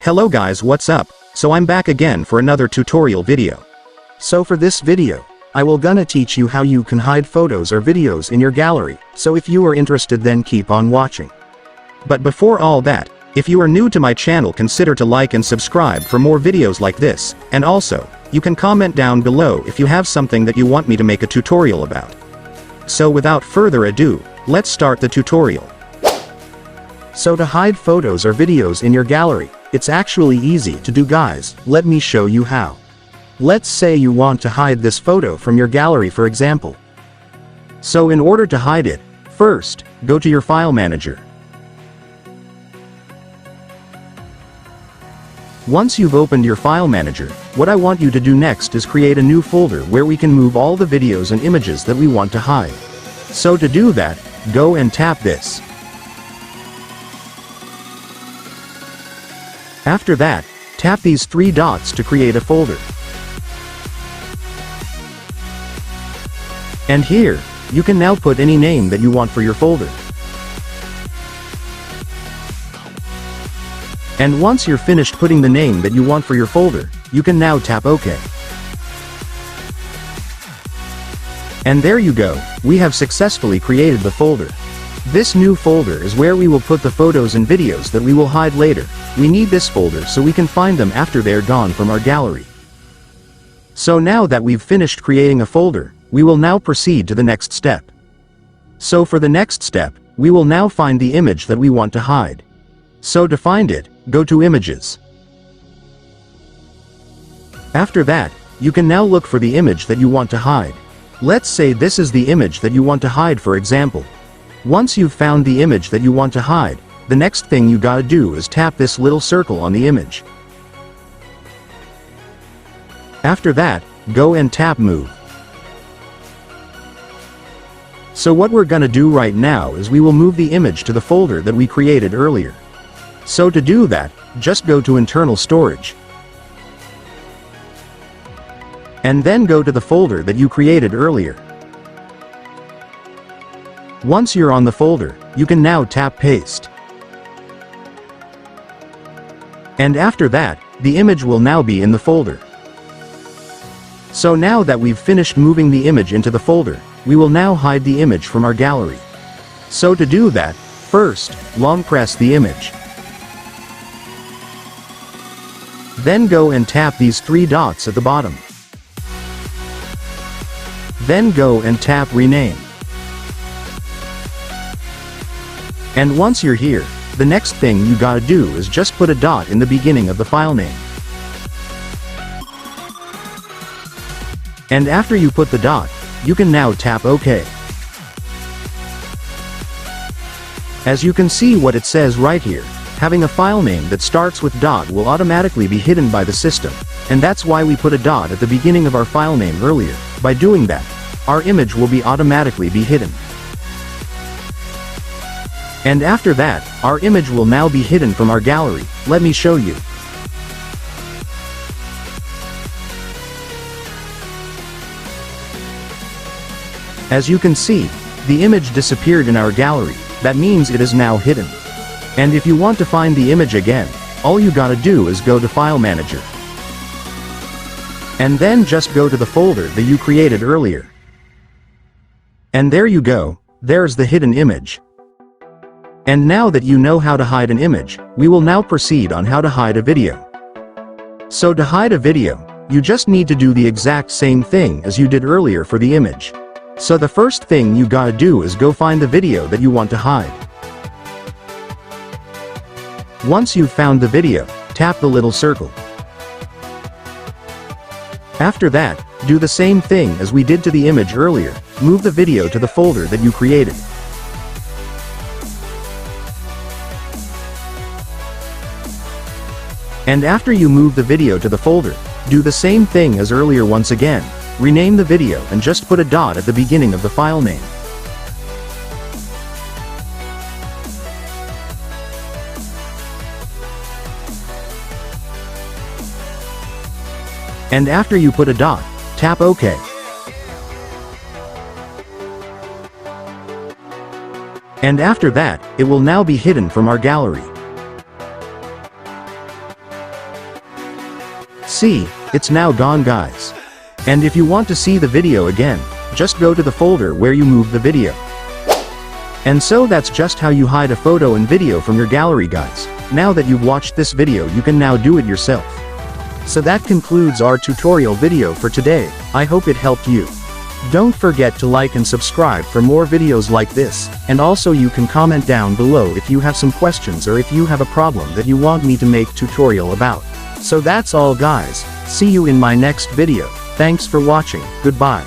Hello guys, what's up? So I'm back again for another tutorial video. So for this video, I will gonna teach you how you can hide photos or videos in your gallery, so if you are interested then keep on watching. But before all that, if you are new to my channel consider to like and subscribe for more videos like this, and also, you can comment down below if you have something that you want me to make a tutorial about. So without further ado, let's start the tutorial. So to hide photos or videos in your gallery, it's actually easy to do guys, let me show you how. Let's say you want to hide this photo from your gallery for example. So in order to hide it, first, go to your file manager. Once you've opened your file manager, what I want you to do next is create a new folder where we can move all the videos and images that we want to hide. So to do that, go and tap this. After that, tap these three dots to create a folder. And here, you can now put any name that you want for your folder. And once you're finished putting the name that you want for your folder, you can now tap OK. And there you go, we have successfully created the folder. This new folder is where we will put the photos and videos that we will hide later. We need this folder so we can find them after they're gone from our gallery. So now that we've finished creating a folder, we will now proceed to the next step. So for the next step, we will now find the image that we want to hide. So to find it, go to Images. After that, you can now look for the image that you want to hide. Let's say this is the image that you want to hide for example. Once you've found the image that you want to hide, the next thing you gotta do is tap this little circle on the image. After that, go and tap Move. So what we're gonna do right now is we will move the image to the folder that we created earlier. So to do that, just go to Internal Storage. And then go to the folder that you created earlier. Once you're on the folder, you can now tap Paste. And after that, the image will now be in the folder. So now that we've finished moving the image into the folder, we will now hide the image from our gallery. So to do that, first, long press the image. Then go and tap these three dots at the bottom. Then go and tap Rename. And once you're here, the next thing you gotta do is just put a dot in the beginning of the file name. And after you put the dot, you can now tap OK. As you can see what it says right here, having a file name that starts with dot will automatically be hidden by the system, and that's why we put a dot at the beginning of our file name earlier. By doing that, our image will be automatically be hidden. And after that, our image will now be hidden from our gallery. Let me show you. As you can see, the image disappeared in our gallery. That means it is now hidden. And if you want to find the image again, all you gotta do is go to File Manager. And then just go to the folder that you created earlier. And there you go, there's the hidden image. And now that you know how to hide an image, we will now proceed on how to hide a video. So to hide a video, you just need to do the exact same thing as you did earlier for the image. So the first thing you gotta do is go find the video that you want to hide. Once you've found the video, tap the little circle. After that, do the same thing as we did to the image earlier, move the video to the folder that you created. And after you move the video to the folder, do the same thing as earlier once again, rename the video and just put a dot at the beginning of the file name. And after you put a dot, tap OK. And after that, it will now be hidden from our gallery. See, it's now gone guys. And if you want to see the video again, just go to the folder where you moved the video. And so that's just how you hide a photo and video from your gallery guys. Now that you've watched this video you can now do it yourself. So that concludes our tutorial video for today. I hope it helped you. Don't forget to like and subscribe for more videos like this, and also you can comment down below if you have some questions or if you have a problem that you want me to make tutorial about. So that's all guys, see you in my next video. Thanks for watching, goodbye.